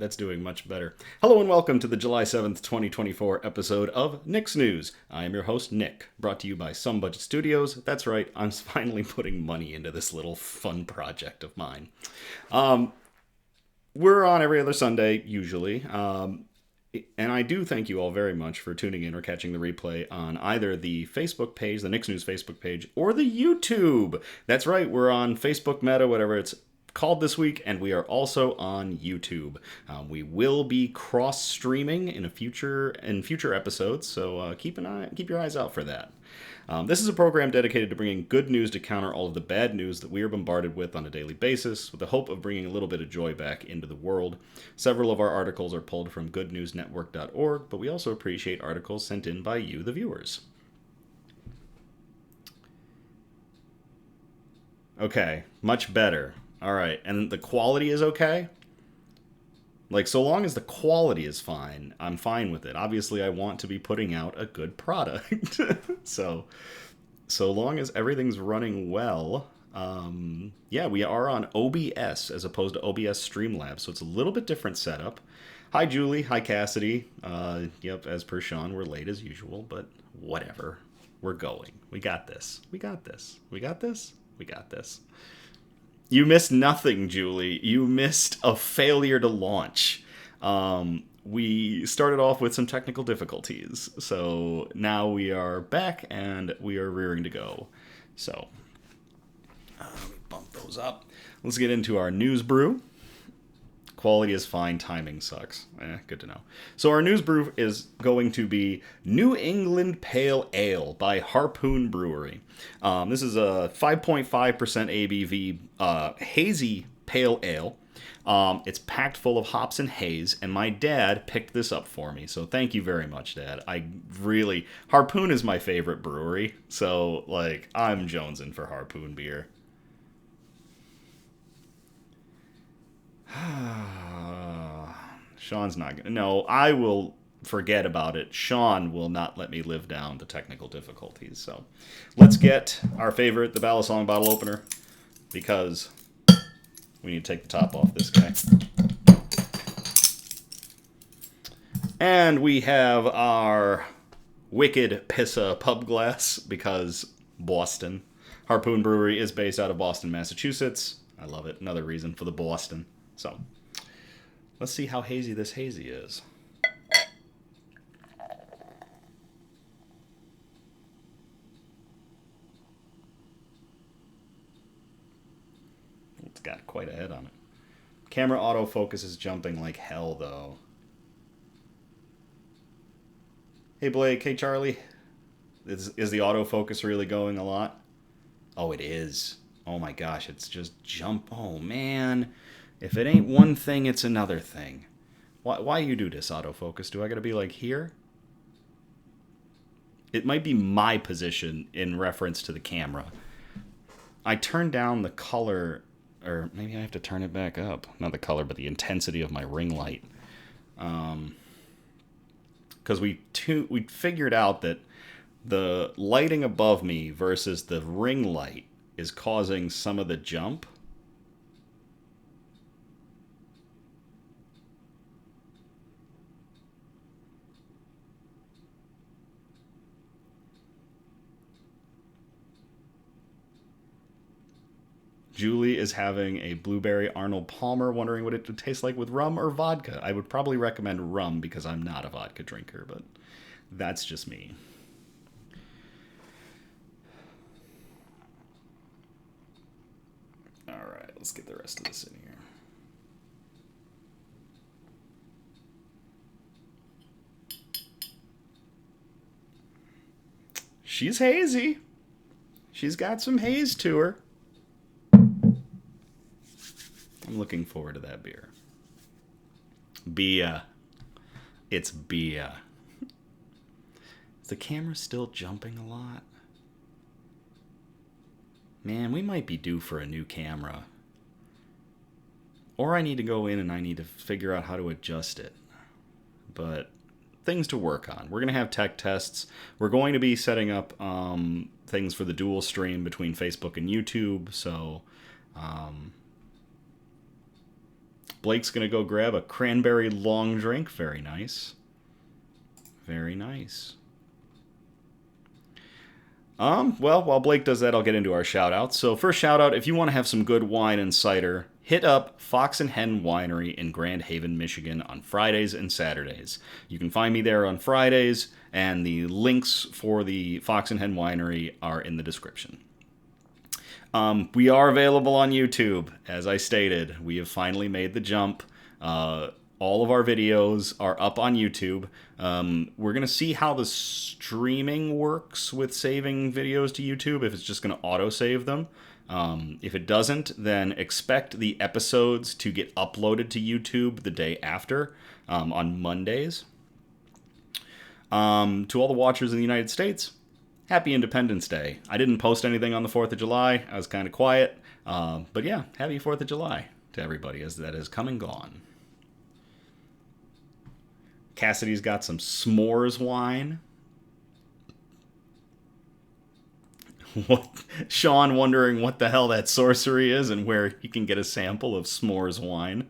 that's doing much better. Hello and welcome to the July 7th, 2024 episode of Nick's News. I am your host, Nick, brought to you by Some Budget Studios. That's right, I'm finally putting money into this little fun project of mine. We're on every other Sunday, usually. And I do thank you all very much for tuning in or catching the replay on either the Facebook page, the Nick's News Facebook page, or the YouTube. That's right, we're on Facebook Meta, whatever it's called this week, and we are also on YouTube. We will be cross-streaming in future episodes, so keep your eyes out for that. This is a program dedicated to bringing good news to counter all of the bad news that we are bombarded with on a daily basis, with the hope of bringing a little bit of joy back into the world. Several of our articles are pulled from goodnewsnetwork.org, but we also appreciate articles sent in by you, the viewers. Okay, much better. All right, and the quality is okay? Like, so long as the quality is fine, I'm fine with it. Obviously, I want to be putting out a good product. So long as everything's running well, yeah, we are on OBS as opposed to OBS Streamlabs, so it's a little bit different setup. Hi, Julie. Hi, Cassidy. Yep, as per Sean, we're late as usual, but whatever. We're going. We got this. We got this. We got this. We got this. You missed nothing, Julie. You missed a failure to launch. We started off with some technical difficulties, so now we are back and we are rearing to go. So, let me bump those up. Let's get into our news brew. Quality is fine, timing sucks. Good to know. So our news brew is going to be New England Pale Ale by Harpoon Brewery. This is a 5.5% ABV Hazy Pale Ale. It's packed full of hops and haze, and my dad picked this up for me. So thank you very much, Dad. Harpoon is my favorite brewery, so like I'm jonesing for Harpoon beer. Sean's not gonna. No, I will forget about it. Sean will not let me live down the technical difficulties. So let's get our favorite, the Balisong bottle opener, because we need to take the top off this guy. And we have our Wicked Pissa pub glass, because Boston. Harpoon Brewery is based out of Boston, Massachusetts. I love it. Another reason for the Boston. So, let's see how hazy this hazy is. It's got quite a head on it. Camera autofocus is jumping like hell, though. Hey, Blake. Hey, Charlie. Is the autofocus really going a lot? Oh, it is. Oh my gosh, it's just jump. Oh, man. If it ain't one thing, it's another thing. Why you do this, autofocus? Do I gotta be like here? It might be my position in reference to the camera. I turned down the color, or maybe I have to turn it back up. Not the color, but the intensity of my ring light. Because we figured out that the lighting above me versus the ring light is causing some of the jump. Julie is having a blueberry Arnold Palmer, wondering what it would taste like with rum or vodka. I would probably recommend rum because I'm not a vodka drinker, but that's just me. All right, let's get the rest of this in here. She's hazy. She's got some haze to her. I'm looking forward to that beer. Beer. It's beer. Is the camera still jumping a lot? Man, we might be due for a new camera. Or I need to go in and I need to figure out how to adjust it. But things to work on. We're going to have tech tests. We're going to be setting up things for the dual stream between Facebook and YouTube. So Blake's going to go grab a cranberry long drink. Very nice. Very nice. Well, while Blake does that, I'll get into our shout-outs. So first shout-out, if you want to have some good wine and cider, hit up Fox Hen Winery in Grand Haven, Michigan on Fridays and Saturdays. You can find me there on Fridays, and the links for the Fox Hen Winery are in the description. We are available on YouTube, as I stated. We have finally made the jump. All of our videos are up on YouTube. We're going to see how the streaming works with saving videos to YouTube, if it's just going to auto-save them. If it doesn't, then expect the episodes to get uploaded to YouTube the day after, on Mondays. To all the watchers in the United States, Happy Independence Day. I didn't post anything on the 4th of July. I was kind of quiet. But yeah, happy 4th of July to everybody, as that has come and gone. Cassidy's got some s'mores wine. Sean wondering what the hell that sorcery is and where he can get a sample of s'mores wine.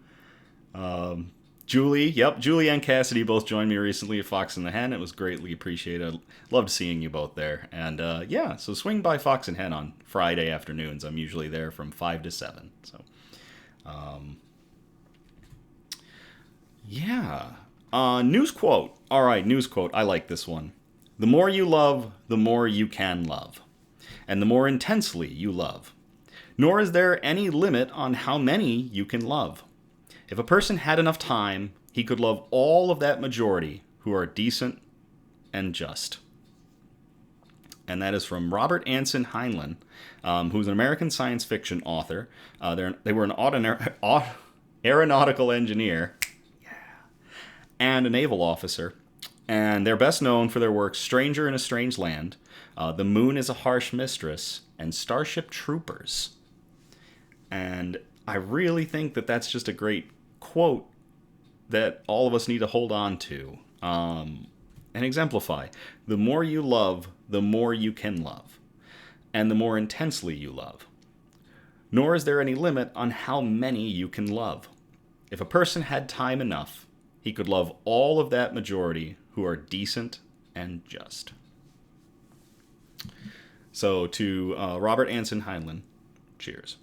Julie and Cassidy both joined me recently at Fox and the Hen. It was greatly appreciated. Loved seeing you both there. And yeah, so swing by Fox and Hen on Friday afternoons. I'm usually there from 5 to 7. So, yeah. News quote. All right, news quote. I like this one. The more you love, the more you can love. And the more intensely you love. Nor is there any limit on how many you can love. If a person had enough time, he could love all of that majority who are decent and just. And that is from Robert Anson Heinlein, who's an American science fiction author. They were an aeronautical engineer and a naval officer, and they're best known for their works Stranger in a Strange Land, The Moon is a Harsh Mistress, and Starship Troopers. And I really think that that's just a great quote that all of us need to hold on to and exemplify. The more you love, the more you can love, and the more intensely you love. Nor is there any limit on how many you can love. If a person had time enough, he could love all of that majority who are decent and just. So to Robert Anson Heinlein, cheers.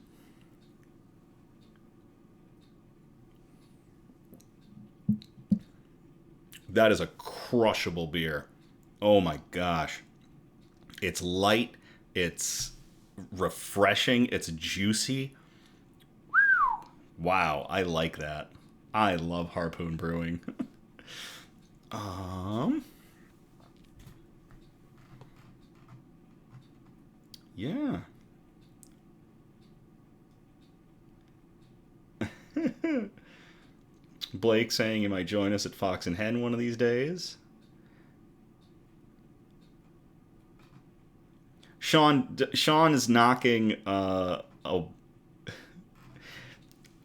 That is a crushable beer. Oh my gosh. It's light, it's refreshing, it's juicy. Wow, I like that. I love Harpoon Brewing. Yeah. Blake saying he might join us at Fox and Hen one of these days. Sean is knocking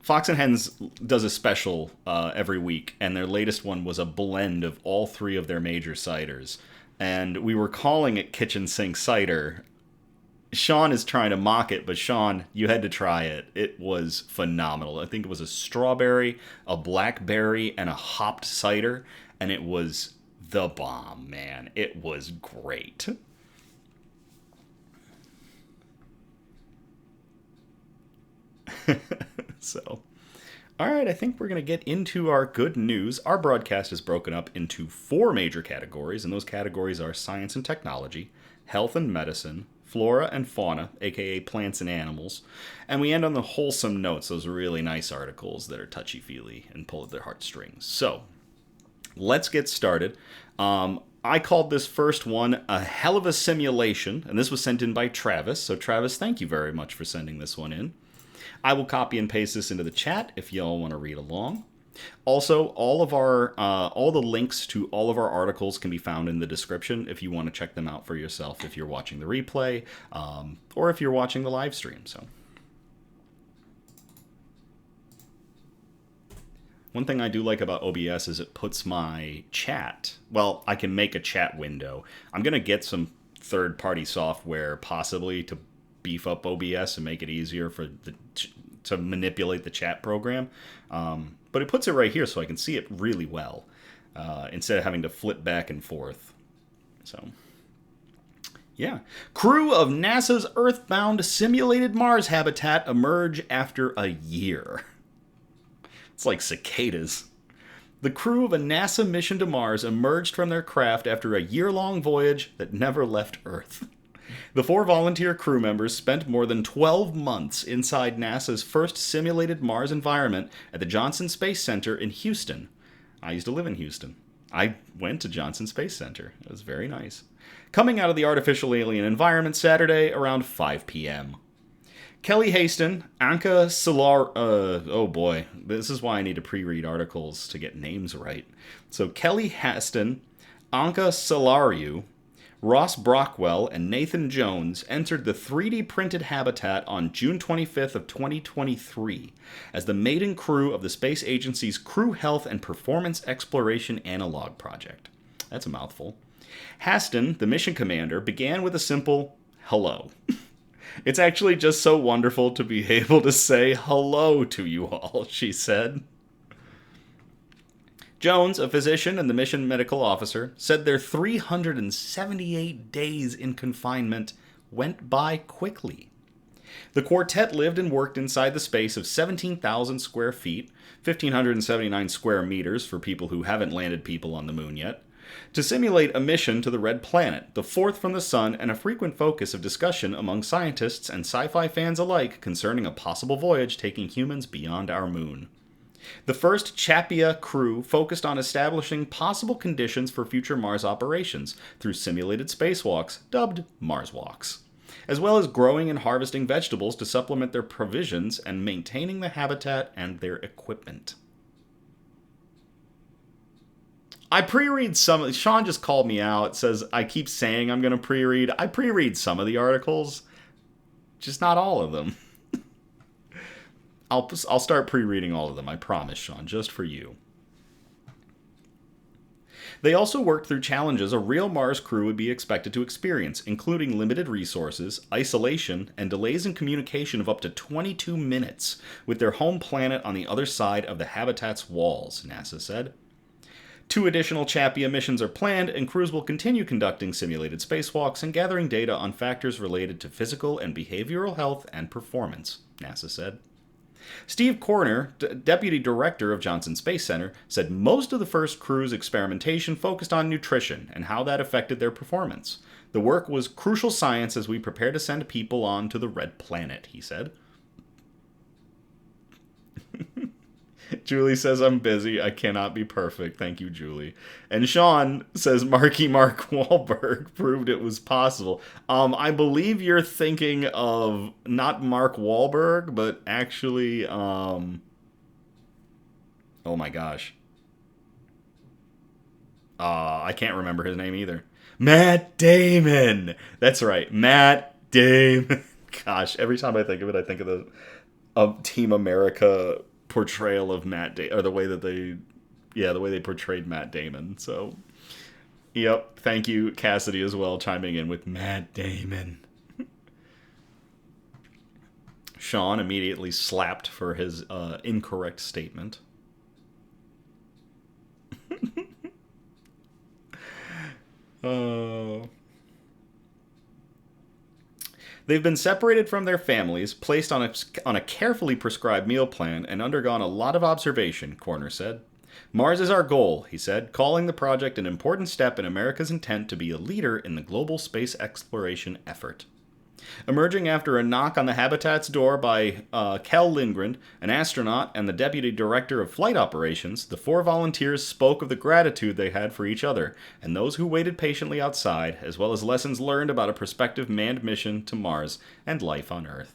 Fox and Hens does a special every week, and their latest one was a blend of all three of their major ciders. And we were calling it kitchen sink cider. Sean is trying to mock it, but Sean, you had to try it. It was phenomenal. I think it was a strawberry, a blackberry, and a hopped cider, and it was the bomb, man. It was great. So, all right, I think we're going to get into our good news. Our broadcast is broken up into 4 major categories, and those categories are science and technology, health and medicine, flora and fauna, aka plants and animals, and we end on the wholesome notes, those really nice articles that are touchy-feely and pull at their heartstrings. So, let's get started. I called this first one a hell of a simulation, and this was sent in by Travis. So Travis, thank you very much for sending this one in. I will copy and paste this into the chat if y'all want to read along. Also, all the links to all of our articles can be found in the description if you want to check them out for yourself if you're watching the replay or if you're watching the live stream. So, one thing I do like about OBS is it puts my chat. Well, I can make a chat window. I'm gonna get some third-party software possibly to beef up OBS and make it easier for to manipulate the chat program. But it puts it right here so I can see it really well instead of having to flip back and forth. So, yeah. Crew of NASA's Earthbound simulated Mars habitat emerge after a year. It's like cicadas. The crew of a NASA mission to Mars emerged from their craft after a year-long voyage that never left Earth. The 4 volunteer crew members spent more than 12 months inside NASA's first simulated Mars environment at the Johnson Space Center in Houston. I used to live in Houston. I went to Johnson Space Center. It was very nice. Coming out of the artificial alien environment Saturday around 5 p.m. Kelly Haston, Anka Solar... oh boy, this is why I need to pre-read articles to get names right. So Kelly Haston, Anka Solariu, Ross Brockwell, and Nathan Jones entered the 3D printed habitat on June 25th of 2023 as the maiden crew of the space agency's Crew Health and Performance Exploration Analog Project. That's a mouthful. Haston, the mission commander, began with a simple hello. It's actually just so wonderful to be able to say hello to you all, she said. Jones, a physician and the mission medical officer, said their 378 days in confinement went by quickly. The quartet lived and worked inside the space of 17,000 square feet, 1,579 square meters for people who haven't landed people on the moon yet, to simulate a mission to the Red Planet, the fourth from the sun and a frequent focus of discussion among scientists and sci-fi fans alike concerning a possible voyage taking humans beyond our moon. The first Chapia crew focused on establishing possible conditions for future Mars operations through simulated spacewalks, dubbed Mars Walks, as well as growing and harvesting vegetables to supplement their provisions and maintaining the habitat and their equipment. I pre-read some... Sean just called me out, says I keep saying I'm going to pre-read. I pre-read some of the articles, just not all of them. I'll start pre-reading all of them, I promise, Sean, just for you. They also worked through challenges a real Mars crew would be expected to experience, including limited resources, isolation, and delays in communication of up to 22 minutes with their home planet on the other side of the habitat's walls, NASA said. 2 additional Chapia missions are planned, and crews will continue conducting simulated spacewalks and gathering data on factors related to physical and behavioral health and performance, NASA said. Steve Corner, deputy director of Johnson Space Center, said most of the first crew's experimentation focused on nutrition and how that affected their performance. The work was crucial science as we prepare to send people on to the Red Planet, he said. Julie says, I'm busy. I cannot be perfect. Thank you, Julie. And Sean says, Marky Mark Wahlberg proved it was possible. I believe you're thinking of not Mark Wahlberg, but actually, oh my gosh. I can't remember his name either. Matt Damon. That's right. Matt Damon. Gosh, every time I think of it, I think of the Team America portrayal of Matt Damon, or the way they portrayed Matt Damon. So, yep, thank you, Cassidy, as well, chiming in with Matt Damon. Sean immediately slapped for his incorrect statement. They've been separated from their families, placed on a carefully prescribed meal plan, and undergone a lot of observation, Corner said. Mars is our goal, he said, calling the project an important step in America's intent to be a leader in the global space exploration effort. Emerging after a knock on the habitat's door by Kel Lindgren, an astronaut and the deputy director of flight operations, the 4 volunteers spoke of the gratitude they had for each other and those who waited patiently outside, as well as lessons learned about a prospective manned mission to Mars and life on Earth.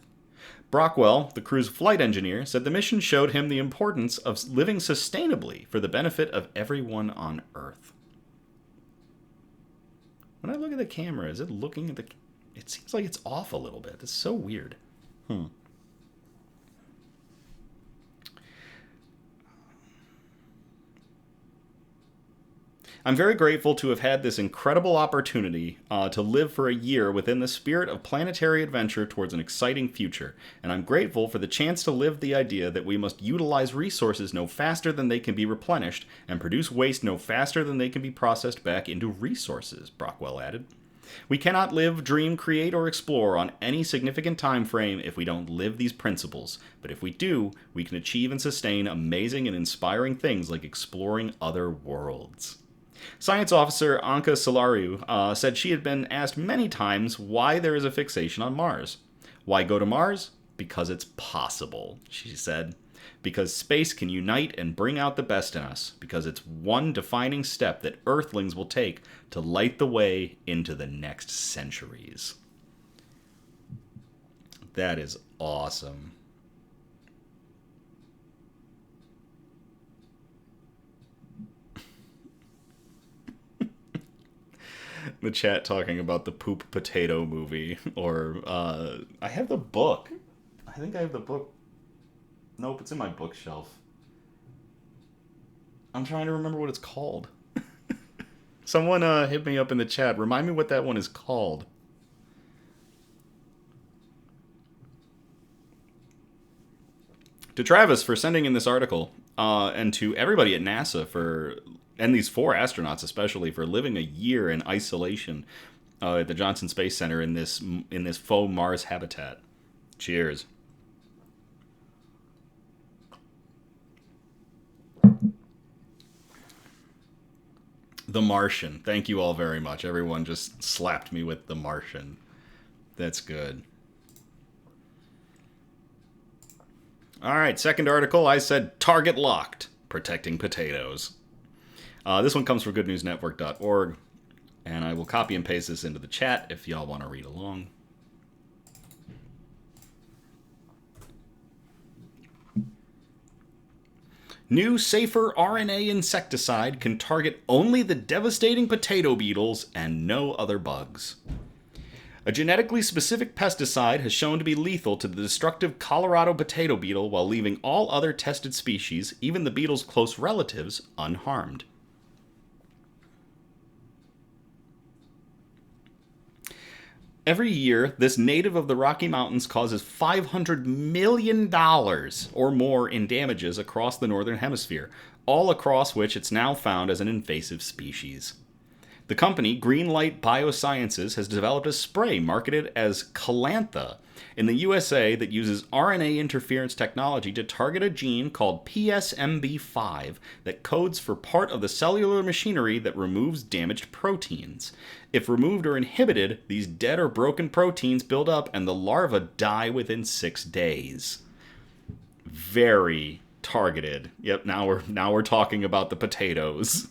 Brockwell, the crew's flight engineer, said the mission showed him the importance of living sustainably for the benefit of everyone on Earth. When I look at the camera, is it looking at the... It seems like it's off a little bit. It's so weird. I'm very grateful to have had this incredible opportunity to live for a year within the spirit of planetary adventure towards an exciting future, and I'm grateful for the chance to live the idea that we must utilize resources no faster than they can be replenished, and produce waste no faster than they can be processed back into resources, Brockwell added. We cannot live, dream, create, or explore on any significant time frame if we don't live these principles, but if we do, we can achieve and sustain amazing and inspiring things like exploring other worlds. Science officer Anka Solariu said she had been asked many times why there is a fixation on Mars. Why go to Mars? Because it's possible, she said. Because space can unite and bring out the best in us. Because it's one defining step that Earthlings will take to light the way into the next centuries. That is awesome. The chat talking about the poop potato movie, or I have the book. I think I have the book. Nope, it's in my bookshelf. I'm trying to remember what it's called. Someone hit me up in the chat. Remind me what that one is called. To Travis for sending in this article, and to everybody at NASA and these 4 astronauts especially, for living a year in isolation at the Johnson Space Center in this faux Mars habitat. Cheers. The Martian. Thank you all very much. Everyone just slapped me with The Martian. That's good. All right, second article. I said target locked. Protecting potatoes. This one comes from goodnewsnetwork.org, and I will copy and paste this into the chat if y'all want to read along. New, safer RNA insecticide can target only the devastating potato beetles and no other bugs. A genetically specific pesticide has shown to be lethal to the destructive Colorado potato beetle while leaving all other tested species, even the beetle's close relatives, unharmed. Every year, this native of the Rocky Mountains causes $500 million or more in damages across the Northern Hemisphere, all across which it's now found as an invasive species. The company, Greenlight Biosciences, has developed a spray marketed as Calantha in the USA that uses RNA interference technology to target a gene called PSMB5 that codes for part of the cellular machinery that removes damaged proteins. If removed or inhibited, these dead or broken proteins build up and the larvae die within 6 days. Very targeted. Yep, now we're talking about the potatoes.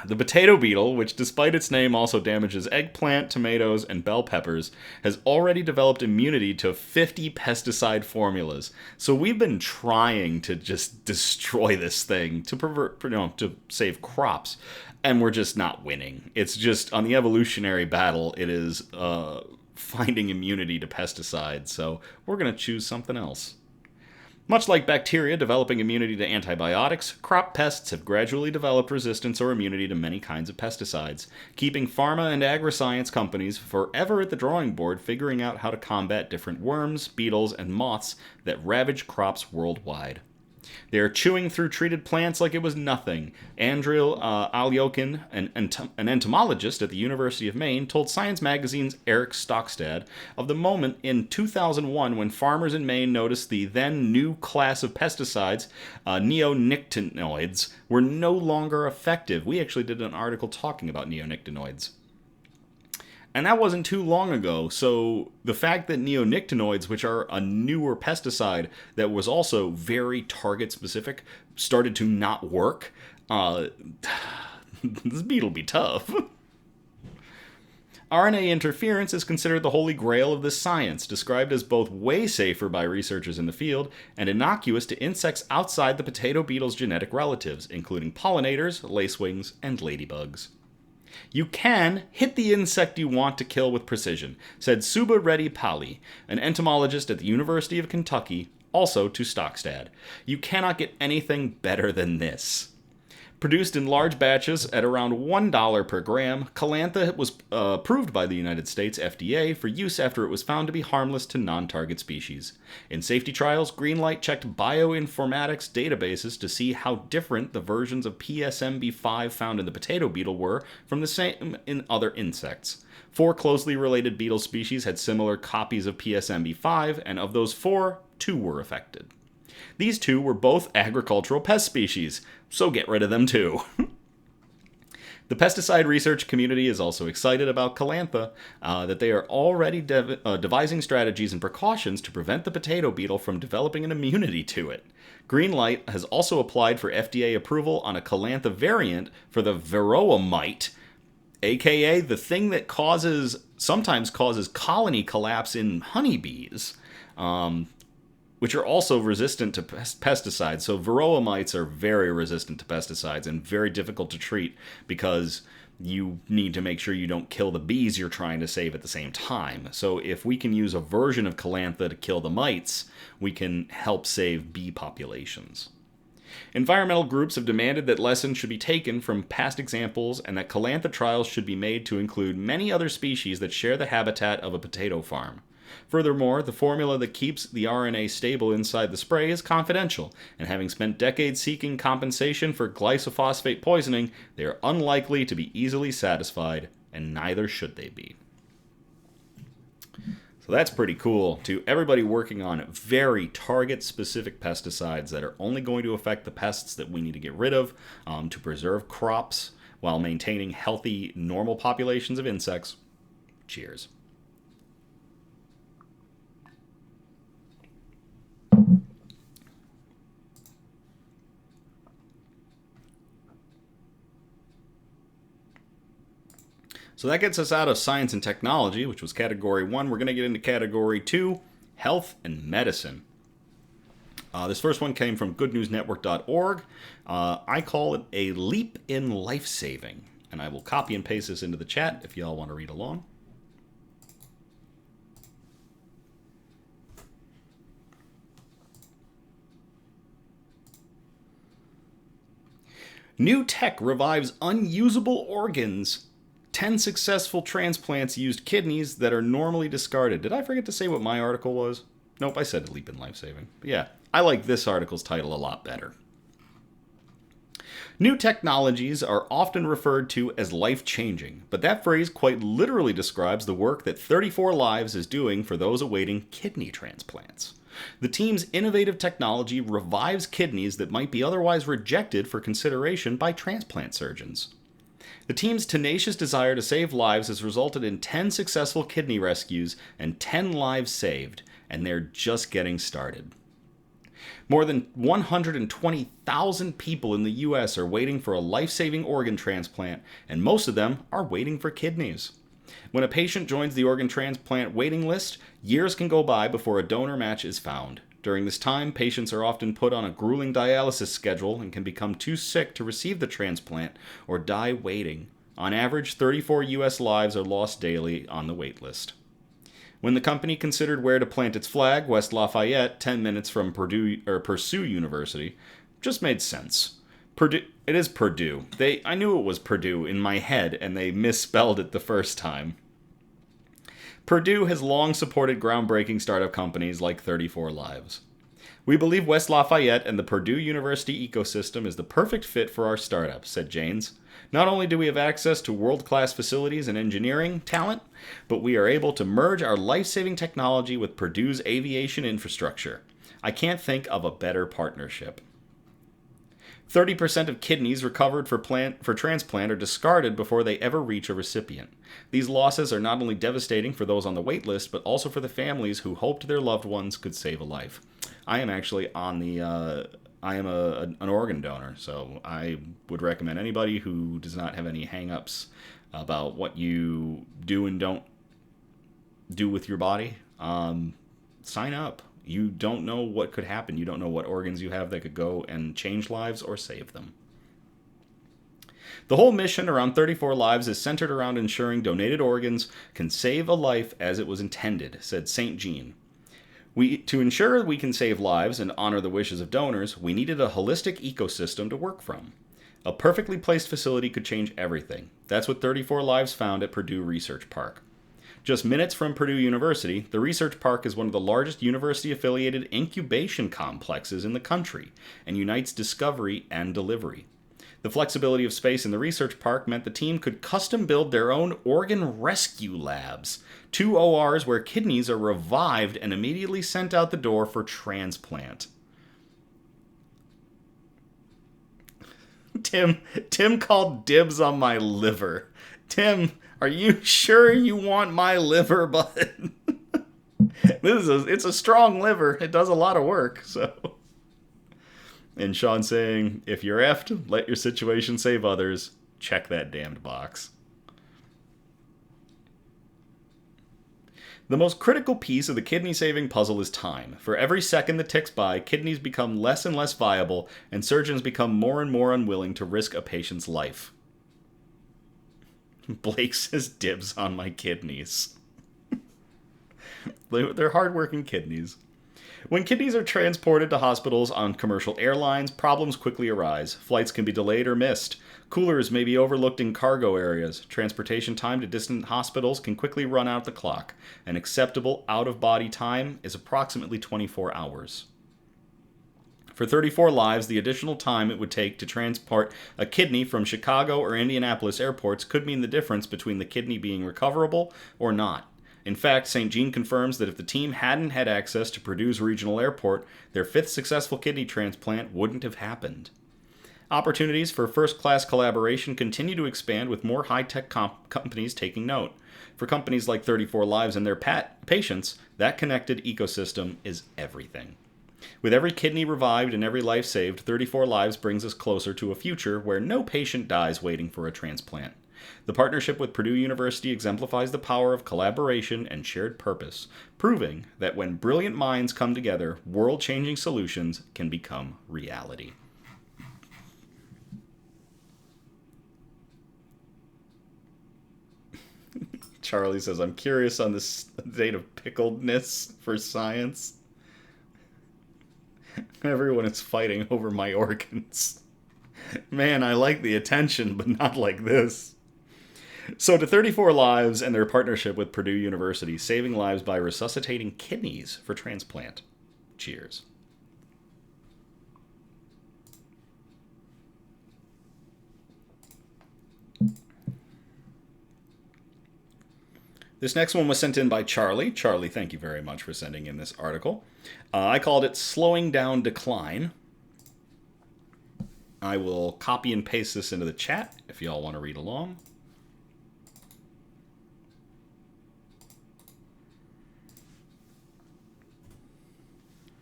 The potato beetle, which despite its name also damages eggplant, tomatoes, and bell peppers, has already developed immunity to 50 pesticide formulas. So we've been trying to just destroy this thing to save crops, and we're just not winning. It's just, on the evolutionary battle, it is finding immunity to pesticides, so we're going to choose something else. Much like bacteria developing immunity to antibiotics, crop pests have gradually developed resistance or immunity to many kinds of pesticides, keeping pharma and agri-science companies forever at the drawing board figuring out how to combat different worms, beetles, and moths that ravage crops worldwide. They are chewing through treated plants like it was nothing. Andril Alyokin, an entomologist at the University of Maine, told Science Magazine's Eric Stockstad of the moment in 2001 when farmers in Maine noticed the then new class of pesticides, neonicotinoids, were no longer effective. We actually did an article talking about neonicotinoids. And that wasn't too long ago, so the fact that neonicotinoids, which are a newer pesticide that was also very target-specific, started to not work, this beet'll be tough. RNA interference is considered the holy grail of this science, described as both way safer by researchers in the field and innocuous to insects outside the potato beetle's genetic relatives, including pollinators, lacewings, and ladybugs. You can hit the insect you want to kill with precision, said Subba Reddy Pali, an entomologist at the University of Kentucky, Also to Stockstad. You cannot get anything better than this. Produced in large batches at around $1 per gram, Calantha was approved by the United States FDA for use after it was found to be harmless to non-target species. In safety trials, Greenlight checked bioinformatics databases to see how different the versions of PSMB5 found in the potato beetle were from the same in other insects. 4 closely related beetle species had similar copies of PSMB5, and of those 4, 2 were affected. These 2 were both agricultural pest species, so get rid of them too. The pesticide research community is also excited about Calantha, that they are already devising strategies and precautions to prevent the potato beetle from developing an immunity to it. Greenlight has also applied for FDA approval on a Calantha variant for the varroa mite, aka the thing that sometimes causes colony collapse in honeybees. Which are also resistant to pesticides. So varroa mites are very resistant to pesticides and very difficult to treat because you need to make sure you don't kill the bees you're trying to save at the same time. So if we can use a version of Calantha to kill the mites, we can help save bee populations. Environmental groups have demanded that lessons should be taken from past examples and that Calantha trials should be made to include many other species that share the habitat of a potato farm. Furthermore, the formula that keeps the RNA stable inside the spray is confidential, and having spent decades seeking compensation for glyphosate poisoning, they are unlikely to be easily satisfied, and neither should they be. So that's pretty cool. To everybody working on very target-specific pesticides that are only going to affect the pests that we need to get rid of to preserve crops while maintaining healthy, normal populations of insects, cheers. So that gets us out of science and technology, which was category 1. We're going to get into category 2, health and medicine. This first one came from goodnewsnetwork.org. I call it a leap in life-saving. And I will copy and paste this into the chat if y'all want to read along. New tech revives unusable organs. 10 successful transplants used kidneys that are normally discarded. Did I forget to say what my article was? Nope, I said leap in life-saving. But yeah, I like this article's title a lot better. New technologies are often referred to as life-changing, but that phrase quite literally describes the work that 34 Lives is doing for those awaiting kidney transplants. The team's innovative technology revives kidneys that might be otherwise rejected for consideration by transplant surgeons. The team's tenacious desire to save lives has resulted in 10 successful kidney rescues and 10 lives saved, and they're just getting started. More than 120,000 people in the U.S. are waiting for a life-saving organ transplant, and most of them are waiting for kidneys. When a patient joins the organ transplant waiting list, years can go by before a donor match is found. During this time, patients are often put on a grueling dialysis schedule and can become too sick to receive the transplant or die waiting. On average, 34 U.S. lives are lost daily on the wait list. When the company considered where to plant its flag, West Lafayette, 10 minutes from Purdue University, just made sense. It is Purdue. I knew it was Purdue in my head, and they misspelled it the first time. Purdue has long supported groundbreaking startup companies like 34 Lives. We believe West Lafayette and the Purdue University ecosystem is the perfect fit for our startup, said Janes. Not only do we have access to world-class facilities and engineering talent, but we are able to merge our life-saving technology with Purdue's aviation infrastructure. I can't think of a better partnership. 30% of kidneys recovered for transplant are discarded before they ever reach a recipient. These losses are not only devastating for those on the wait list, but also for the families who hoped their loved ones could save a life. I am actually on the... I am an organ donor, so I would recommend anybody who does not have any hang-ups about what you do and don't do with your body, sign up. You don't know what could happen. You don't know what organs you have that could go and change lives or save them. The whole mission around 34 Lives is centered around ensuring donated organs can save a life as it was intended, said St. Jean. To ensure we can save lives and honor the wishes of donors, we needed a holistic ecosystem to work from. A perfectly placed facility could change everything. That's what 34 Lives found at Purdue Research Park. Just minutes from Purdue University, the Research Park is one of the largest university-affiliated incubation complexes in the country and unites discovery and delivery. The flexibility of space in the Research Park meant the team could custom build their own organ rescue labs, 2 ORs where kidneys are revived and immediately sent out the door for transplant. Tim called dibs on my liver. Tim, are you sure you want my liver, bud? It's a strong liver. It does a lot of work, so. And Sean saying, if you're effed, let your situation save others. Check that damned box. The most critical piece of the kidney-saving puzzle is time. For every second that ticks by, kidneys become less and less viable, and surgeons become more and more unwilling to risk a patient's life. Blake says dibs on my kidneys. They're hardworking kidneys. When kidneys are transported to hospitals on commercial airlines, problems quickly arise. Flights can be delayed or missed. Coolers may be overlooked in cargo areas. Transportation time to distant hospitals can quickly run out the clock. An acceptable out-of-body time is approximately 24 hours. For 34 Lives, the additional time it would take to transport a kidney from Chicago or Indianapolis airports could mean the difference between the kidney being recoverable or not. In fact, St. Jean confirms that if the team hadn't had access to Purdue's regional airport, their 5th successful kidney transplant wouldn't have happened. Opportunities for first-class collaboration continue to expand with more high-tech companies taking note. For companies like 34 Lives and their patients, that connected ecosystem is everything. With every kidney revived and every life saved, 34 Lives brings us closer to a future where no patient dies waiting for a transplant. The partnership with Purdue University exemplifies the power of collaboration and shared purpose, proving that when brilliant minds come together, world-changing solutions can become reality. Charlie says, I'm curious on the state of pickledness for science. Everyone is fighting over my organs. Man, I like the attention, but not like this. So to 34 Lives and their partnership with Purdue University, saving lives by resuscitating kidneys for transplant. Cheers. This next one was sent in by Charlie. Charlie, thank you very much for sending in this article. I called it Slowing Down Decline. I will copy and paste this into the chat if y'all want to read along.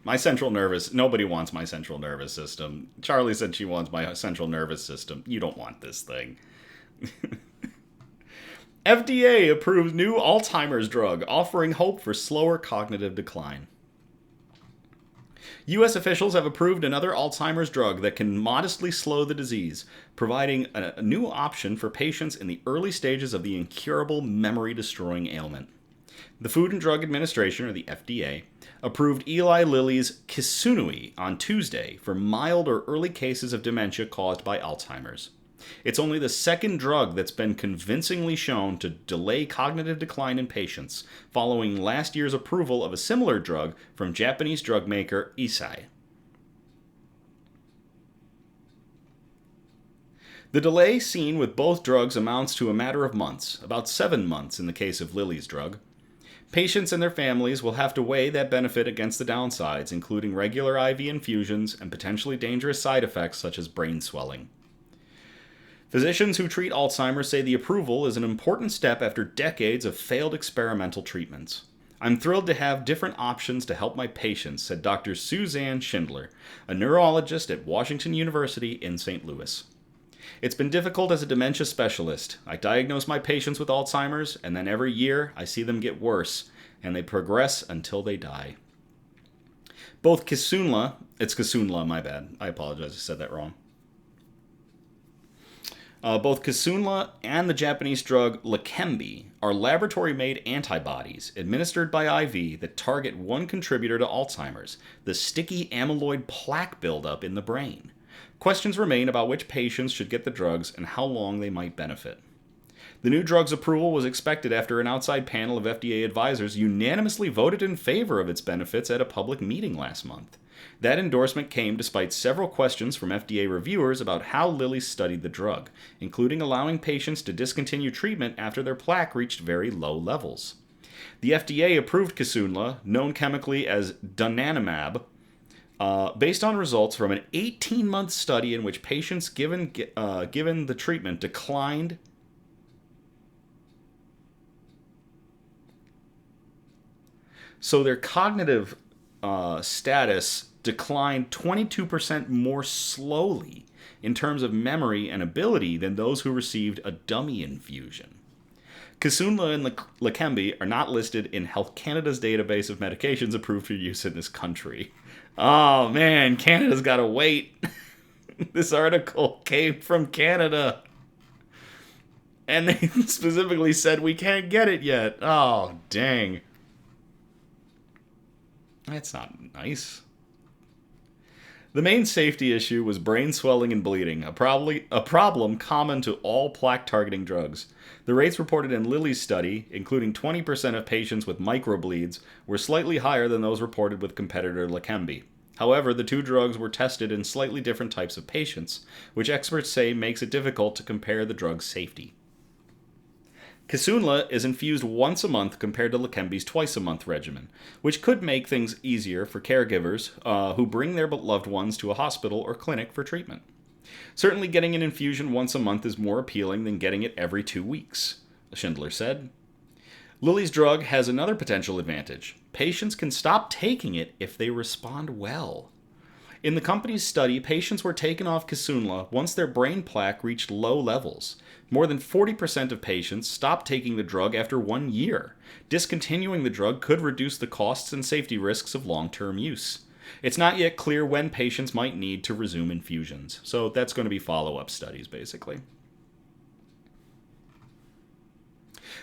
My central nervous... Nobody wants my central nervous system. Charlie said she wants my central nervous system. You don't want this thing. FDA approves new Alzheimer's drug, offering hope for slower cognitive decline. U.S. officials have approved another Alzheimer's drug that can modestly slow the disease, providing a new option for patients in the early stages of the incurable memory-destroying ailment. The Food and Drug Administration, or the FDA, approved Eli Lilly's Kisunui on Tuesday for mild or early cases of dementia caused by Alzheimer's. It's only the second drug that's been convincingly shown to delay cognitive decline in patients, following last year's approval of a similar drug from Japanese drug maker Eisai. The delay seen with both drugs amounts to a matter of months, about 7 months in the case of Lilly's drug. Patients and their families will have to weigh that benefit against the downsides, including regular IV infusions and potentially dangerous side effects such as brain swelling. Physicians who treat Alzheimer's say the approval is an important step after decades of failed experimental treatments. I'm thrilled to have different options to help my patients, said Dr. Suzanne Schindler, a neurologist at Washington University in St. Louis. It's been difficult as a dementia specialist. I diagnose my patients with Alzheimer's, and then every year I see them get worse, and they progress until they die. Both Kisunla, it's Kisunla, my bad. I apologize, I said that wrong. Both Kisunla and the Japanese drug Leqembi are laboratory-made antibodies administered by IV that target one contributor to Alzheimer's, the sticky amyloid plaque buildup in the brain. Questions remain about which patients should get the drugs and how long they might benefit. The new drug's approval was expected after an outside panel of FDA advisors unanimously voted in favor of its benefits at a public meeting last month. That endorsement came despite several questions from FDA reviewers about how Lilly studied the drug, including allowing patients to discontinue treatment after their plaque reached very low levels. The FDA approved Kisunla, known chemically as donanemab, based on results from an 18-month study in which patients given the treatment declined so their cognitive status declined 22% more slowly in terms of memory and ability than those who received a dummy infusion. Kisunla and Leqembi are not listed in Health Canada's database of medications approved for use in this country. Oh man, Canada's gotta wait. This article came from Canada. And they specifically said we can't get it yet. Oh, dang. That's not nice. The main safety issue was brain swelling and bleeding, a problem common to all plaque-targeting drugs. The rates reported in Lilly's study, including 20% of patients with microbleeds, were slightly higher than those reported with competitor Leqembi. However, the two drugs were tested in slightly different types of patients, which experts say makes it difficult to compare the drug's safety. Kisunla is infused once a month compared to Leqembi's twice-a-month regimen, which could make things easier for caregivers who bring their loved ones to a hospital or clinic for treatment. Certainly getting an infusion once a month is more appealing than getting it every 2 weeks, Schindler said. Lilly's drug has another potential advantage. Patients can stop taking it if they respond well. In the company's study, patients were taken off Kisunla once their brain plaque reached low levels. More than 40% of patients stopped taking the drug after 1 year. Discontinuing the drug could reduce the costs and safety risks of long-term use. It's not yet clear when patients might need to resume infusions, so that's going to be follow-up studies, basically.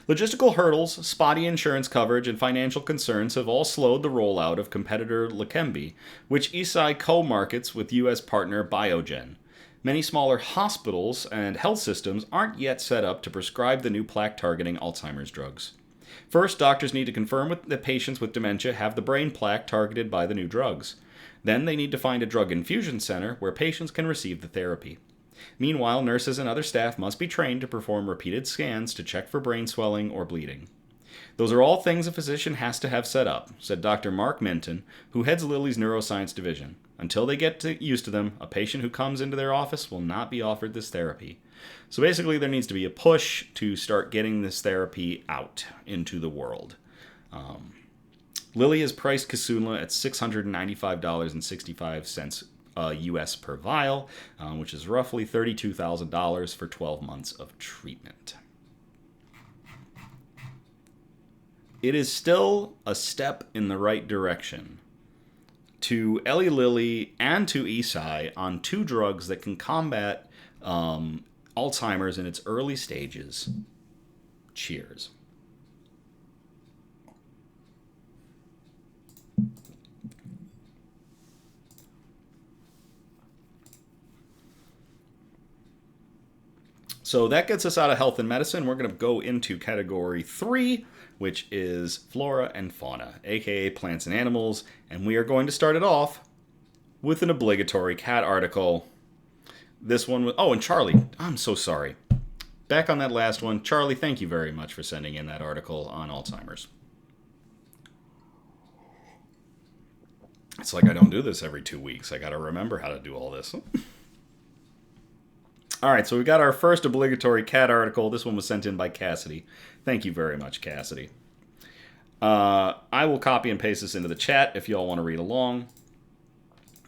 Logistical hurdles, spotty insurance coverage, and financial concerns have all slowed the rollout of competitor Leqembi, which Eisai co-markets with U.S. partner Biogen. Many smaller hospitals and health systems aren't yet set up to prescribe the new plaque-targeting Alzheimer's drugs. First, doctors need to confirm that patients with dementia have the brain plaque targeted by the new drugs. Then they need to find a drug infusion center where patients can receive the therapy. Meanwhile, nurses and other staff must be trained to perform repeated scans to check for brain swelling or bleeding. Those are all things a physician has to have set up, said Dr. Mark Minton, who heads Lilly's neuroscience division. Until they get used to them, a patient who comes into their office will not be offered this therapy. So basically, there needs to be a push to start getting this therapy out into the world. Lilly has priced Kisunla at $695.65 US per vial, which is roughly $32,000 for 12 months of treatment. It is still a step in the right direction to Eli Lilly and to Eisai on two drugs that can combat Alzheimer's in its early stages. Cheers. So that gets us out of health and medicine. We're going to go into category 3, which is flora and fauna, aka plants and animals. And we are going to start it off with an obligatory cat article. This one was... Oh, and Charlie, I'm so sorry. Back on that last one. Charlie, thank you very much for sending in that article on Alzheimer's. It's like I don't do this every 2 weeks. I got to remember how to do all this. All right, so we got our first obligatory cat article. This one was sent in by Cassidy. Thank you very much, Cassidy. I will copy and paste this into the chat if you all want to read along.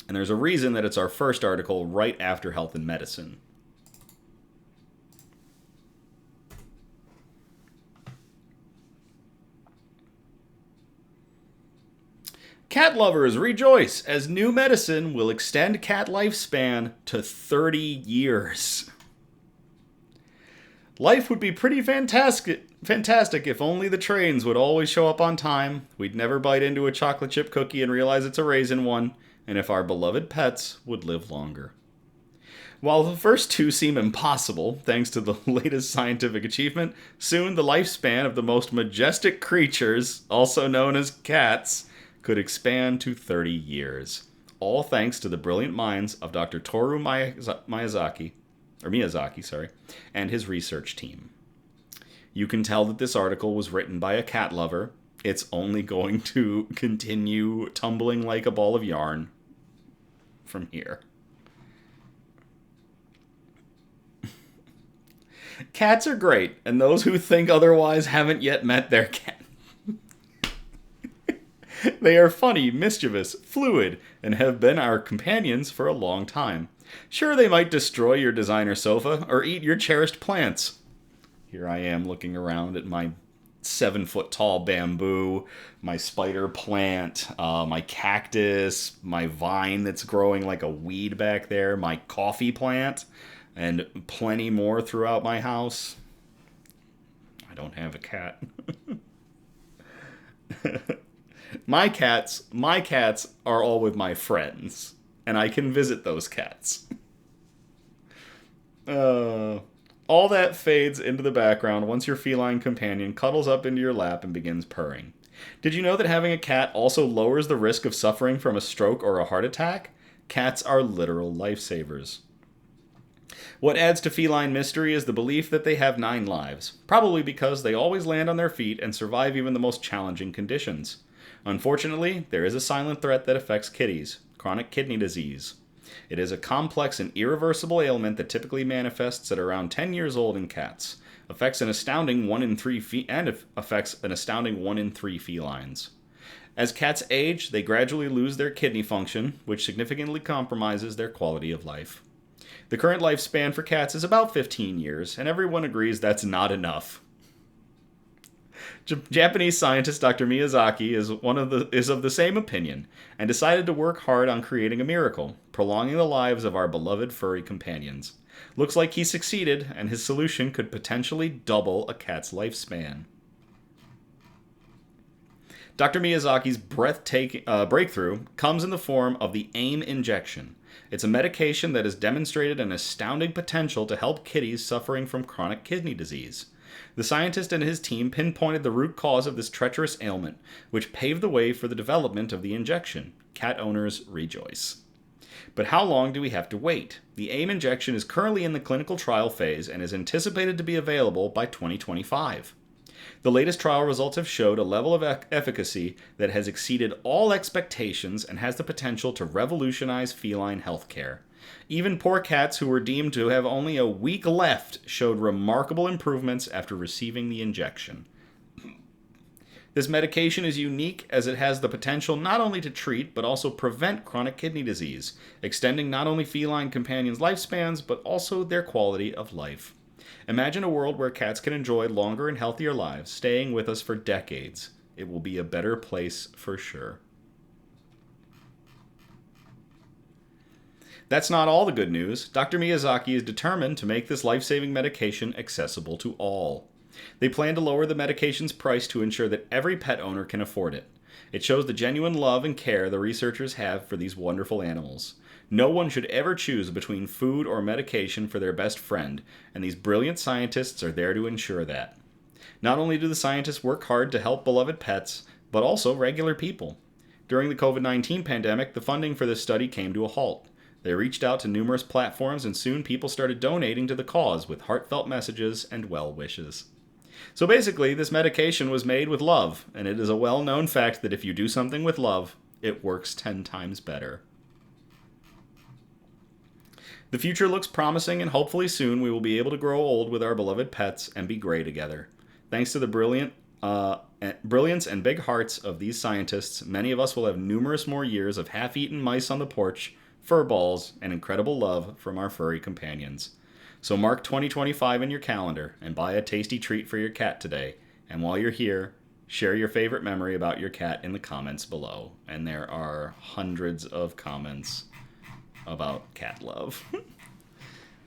And there's a reason that it's our first article right after health and medicine. Cat lovers rejoice as new medicine will extend cat lifespan to 30 years. Life would be pretty fantastic if only the trains would always show up on time, we'd never bite into a chocolate chip cookie and realize it's a raisin one, and if our beloved pets would live longer. While the first two seem impossible, thanks to the latest scientific achievement, soon the lifespan of the most majestic creatures, also known as cats, could expand to 30 years. All thanks to the brilliant minds of Dr. Toru Miyazaki, and his research team. You can tell that this article was written by a cat lover. It's only going to continue tumbling like a ball of yarn from here. Cats are great, and those who think otherwise haven't yet met their cat. They are funny, mischievous, fluid, and have been our companions for a long time. Sure, they might destroy your designer sofa or eat your cherished plants. Here I am looking around at my 7-foot-tall bamboo, my spider plant, my cactus, my vine that's growing like a weed back there, my coffee plant, and plenty more throughout my house. I don't have a cat. My cats are all with my friends, and I can visit those cats. All that fades into the background once your feline companion cuddles up into your lap and begins purring. Did you know that having a cat also lowers the risk of suffering from a stroke or a heart attack? Cats are literal lifesavers. What adds to feline mystery is the belief that they have 9 lives, probably because they always land on their feet and survive even the most challenging conditions. Unfortunately, there is a silent threat that affects kitties: chronic kidney disease. It is a complex and irreversible ailment that typically manifests at around 10 years old in cats, affects an astounding 1 in 3 felines. As cats age, they gradually lose their kidney function, which significantly compromises their quality of life. The current lifespan for cats is about 15 years, and everyone agrees that's not enough. Japanese scientist Dr. Miyazaki is of the same opinion, and decided to work hard on creating a miracle, prolonging the lives of our beloved furry companions. Looks like he succeeded, and his solution could potentially double a cat's lifespan. Dr. Miyazaki's breathtaking breakthrough comes in the form of the AIM injection. It's a medication that has demonstrated an astounding potential to help kitties suffering from chronic kidney disease. The scientist and his team pinpointed the root cause of this treacherous ailment, which paved the way for the development of the injection. Cat owners rejoice. But how long do we have to wait? The AIM injection is currently in the clinical trial phase and is anticipated to be available by 2025. The latest trial results have showed a level of efficacy that has exceeded all expectations and has the potential to revolutionize feline healthcare. Even poor cats who were deemed to have only a week left showed remarkable improvements after receiving the injection. This medication is unique as it has the potential not only to treat but also prevent chronic kidney disease, extending not only feline companions' lifespans but also their quality of life. Imagine a world where cats can enjoy longer and healthier lives, staying with us for decades. It will be a better place for sure. That's not all the good news. Dr. Miyazaki is determined to make this life-saving medication accessible to all. They plan to lower the medication's price to ensure that every pet owner can afford it. It shows the genuine love and care the researchers have for these wonderful animals. No one should ever choose between food or medication for their best friend, and these brilliant scientists are there to ensure that. Not only do the scientists work hard to help beloved pets, but also regular people. During the COVID-19 pandemic, the funding for this study came to a halt. They reached out to numerous platforms, and soon people started donating to the cause with heartfelt messages and well wishes. So basically, this medication was made with love, and it is a well-known fact that if you do something with love, it works 10 times better. The future looks promising, and hopefully soon we will be able to grow old with our beloved pets and be gray together. Thanks to the brilliance and big hearts of these scientists, many of us will have numerous more years of half-eaten mice on the porch, fur balls, and incredible love from our furry companions. So mark 2025 in your calendar and buy a tasty treat for your cat today. And while you're here, share your favorite memory about your cat in the comments below. And there are hundreds of comments about cat love.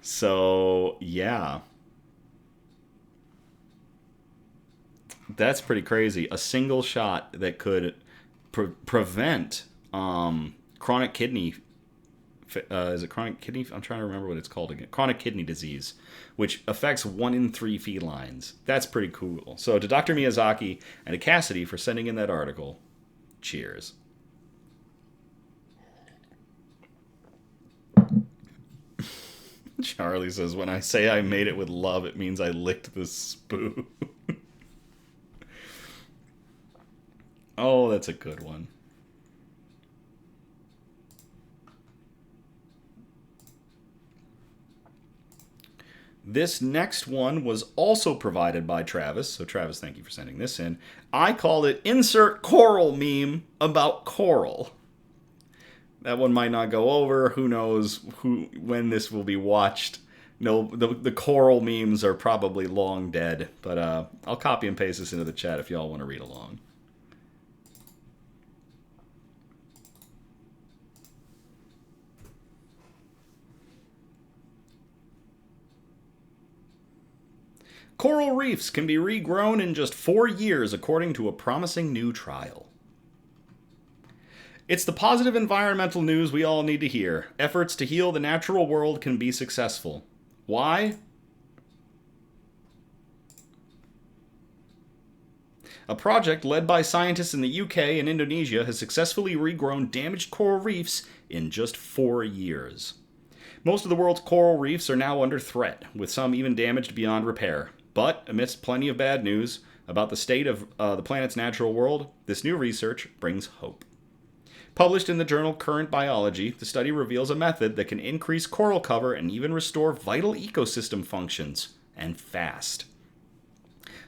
So, yeah. That's pretty crazy. A single shot that could prevent chronic kidney. Is it chronic kidney? I'm trying to remember what it's called again. Chronic kidney disease, which affects 1 in 3 felines. That's pretty cool. So to Dr. Miyazaki and to Cassidy for sending in that article, cheers. Charlie says, when I say I made it with love, it means I licked the spoon. Oh, that's a good one. This next one was also provided by Travis. So Travis, thank you for sending this in. I called it Insert Coral Meme About Coral. That one might not go over. Who knows when this will be watched. No, the coral memes are probably long dead. But I'll copy and paste this into the chat if y'all want to read along. Coral reefs can be regrown in just 4 years, according to a promising new trial. It's the positive environmental news we all need to hear. Efforts to heal the natural world can be successful. Why? A project led by scientists in the UK and Indonesia has successfully regrown damaged coral reefs in just 4 years. Most of the world's coral reefs are now under threat, with some even damaged beyond repair. But, amidst plenty of bad news about the state of the planet's natural world, this new research brings hope. Published in the journal Current Biology, the study reveals a method that can increase coral cover and even restore vital ecosystem functions, and fast.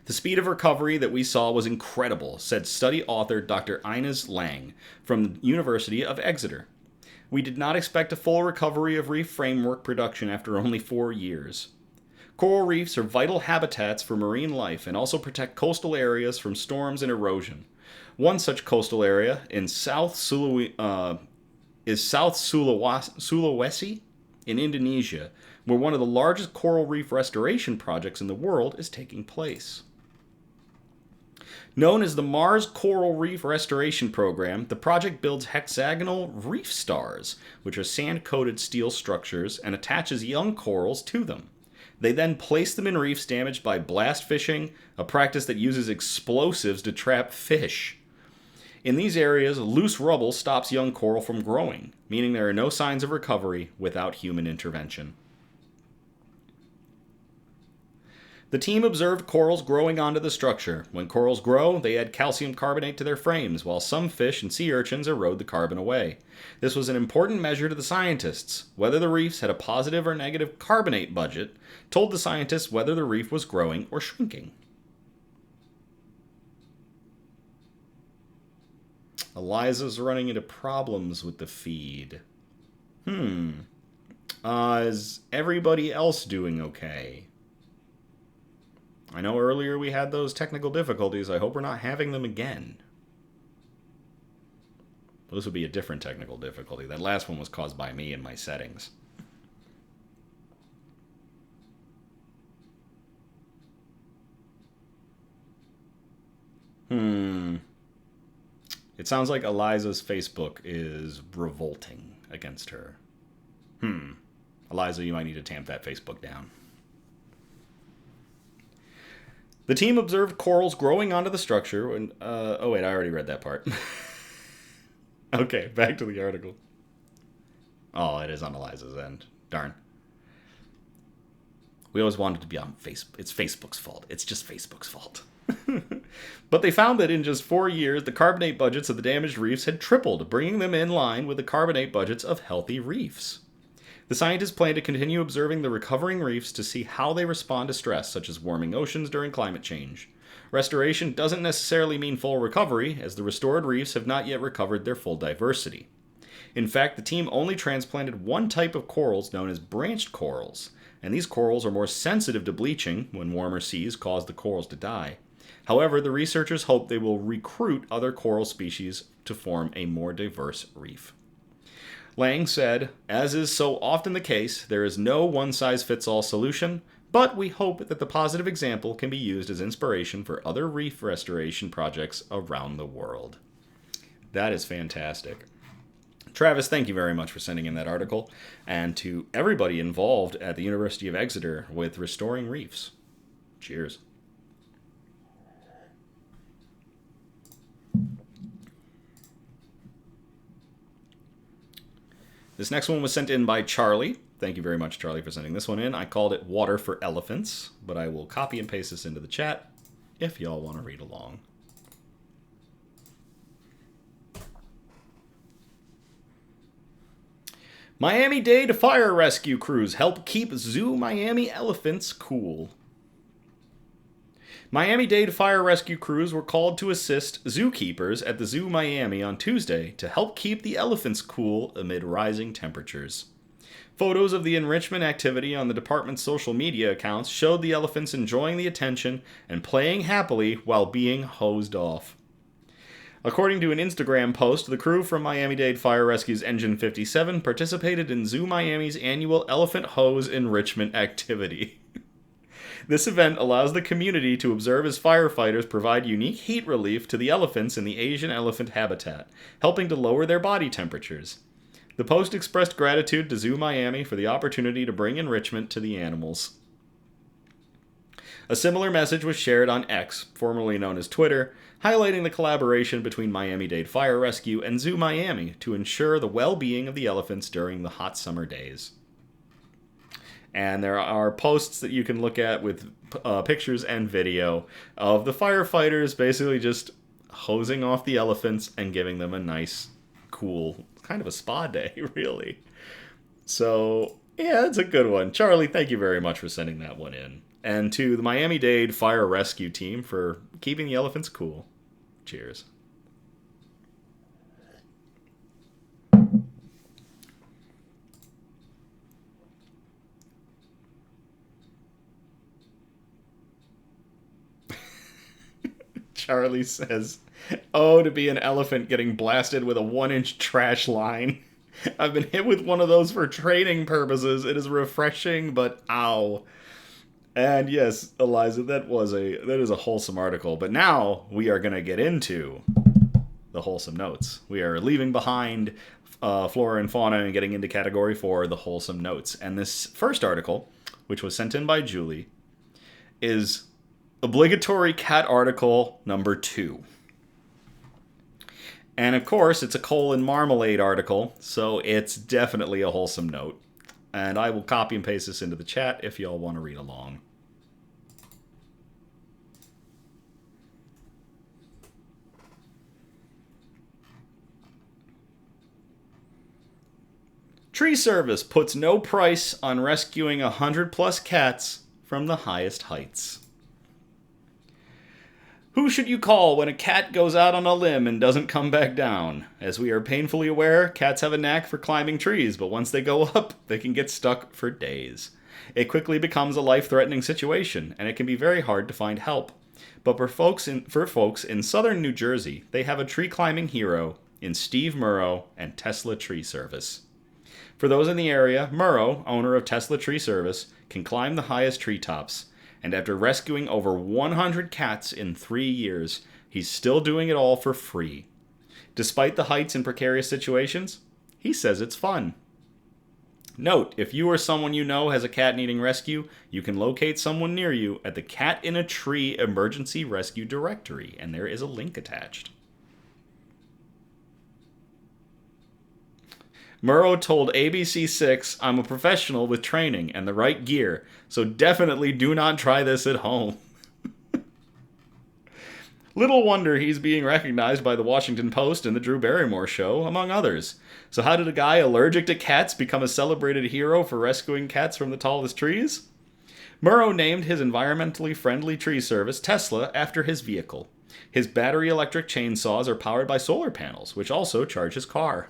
The speed of recovery that we saw was incredible, said study author Dr. Ines Lang from the University of Exeter. We did not expect a full recovery of reef framework production after only 4 years. Coral reefs are vital habitats for marine life and also protect coastal areas from storms and erosion. One such coastal area in South Sulawesi in Indonesia, where one of the largest coral reef restoration projects in the world is taking place. Known as the Mars Coral Reef Restoration Program, the project builds hexagonal reef stars, which are sand-coated steel structures, and attaches young corals to them. They then place them in reefs damaged by blast fishing, a practice that uses explosives to trap fish. In these areas, loose rubble stops young coral from growing, meaning there are no signs of recovery without human intervention. The team observed corals growing onto the structure. When corals grow, they add calcium carbonate to their frames, while some fish and sea urchins erode the carbon away. This was an important measure to the scientists. Whether the reefs had a positive or negative carbonate budget told the scientists whether the reef was growing or shrinking. Eliza's running into problems with the feed. Is everybody else doing okay? I know earlier we had those technical difficulties. I hope we're not having them again. This would be a different technical difficulty. That last one was caused by me and my settings. It sounds like Eliza's Facebook is revolting against her. Eliza, you might need to tamp that Facebook down. The team observed corals growing onto the structure when... oh, wait, I already read that part. Okay, back to the article. Oh, it is on Eliza's end. Darn. We always wanted to be on Facebook. It's Facebook's fault. It's just Facebook's fault. But they found that in just 4 years, the carbonate budgets of the damaged reefs had tripled, bringing them in line with the carbonate budgets of healthy reefs. The scientists plan to continue observing the recovering reefs to see how they respond to stress, such as warming oceans during climate change. Restoration doesn't necessarily mean full recovery, as the restored reefs have not yet recovered their full diversity. In fact, the team only transplanted one type of corals known as branched corals, and these corals are more sensitive to bleaching when warmer seas cause the corals to die. However, the researchers hope they will recruit other coral species to form a more diverse reef. Lang said, "As is so often the case, there is no one-size-fits-all solution, but we hope that the positive example can be used as inspiration for other reef restoration projects around the world. That is fantastic. Travis, thank you very much for sending in that article, and to everybody involved at the University of Exeter with restoring reefs. Cheers. This next one was sent in by Charlie. Thank you very much, Charlie, for sending this one in. I called it Water for Elephants, but I will copy and paste this into the chat if y'all want to read along. Miami-Dade fire rescue crews help keep Zoo Miami elephants cool. Miami-Dade fire rescue crews were called to assist zookeepers at the Zoo Miami on Tuesday to help keep the elephants cool amid rising temperatures. Photos of the enrichment activity on the department's social media accounts showed the elephants enjoying the attention and playing happily while being hosed off. According to an Instagram post, the crew from Miami-Dade Fire Rescue's Engine 57 participated in Zoo Miami's annual Elephant Hose Enrichment activity. This event allows the community to observe as firefighters provide unique heat relief to the elephants in the Asian elephant habitat, helping to lower their body temperatures. The post expressed gratitude to Zoo Miami for the opportunity to bring enrichment to the animals. A similar message was shared on X, formerly known as Twitter, highlighting the collaboration between Miami-Dade Fire Rescue and Zoo Miami to ensure the well-being of the elephants during the hot summer days. And there are posts that you can look at with pictures and video of the firefighters basically just hosing off the elephants and giving them a nice, cool, kind of a spa day, really. So, yeah, it's a good one. Charlie, thank you very much for sending that one in. And to the Miami-Dade Fire Rescue team for keeping the elephants cool. Cheers. Charlie says, "Oh, to be an elephant getting blasted with a 1-inch trash line. I've been hit with one of those for training purposes. It is refreshing, but ow." And yes, Eliza, that is a wholesome article. But now we are going to get into the wholesome notes. We are leaving behind flora and fauna and getting into category 4, the wholesome notes. And this first article, which was sent in by Julie, is obligatory cat article number 2. And of course, it's a coal and marmalade article, so it's definitely a wholesome note. And I will copy and paste this into the chat if y'all want to read along. Tree Service puts no price on rescuing 100-plus cats from the highest heights. Who should you call when a cat goes out on a limb and doesn't come back down? As we are painfully aware, cats have a knack for climbing trees, but once they go up, they can get stuck for days. It quickly becomes a life-threatening situation, and it can be very hard to find help. But for folks in southern New Jersey, they have a tree-climbing hero in Steve Murrow and Tesla Tree Service. For those in the area, Murrow, owner of Tesla Tree Service, can climb the highest treetops. And after rescuing over 100 cats in 3 years, he's still doing it all for free. Despite the heights and precarious situations, he says it's fun. Note, if you or someone you know has a cat needing rescue, you can locate someone near you at the Cat in a Tree Emergency Rescue Directory, and there is a link attached. Murrow told ABC6, "I'm a professional with training and the right gear, so definitely do not try this at home." Little wonder he's being recognized by the Washington Post and the Drew Barrymore Show, among others. So how did a guy allergic to cats become a celebrated hero for rescuing cats from the tallest trees? Murrow named his environmentally friendly tree service Tesla after his vehicle. His battery electric chainsaws are powered by solar panels, which also charge his car.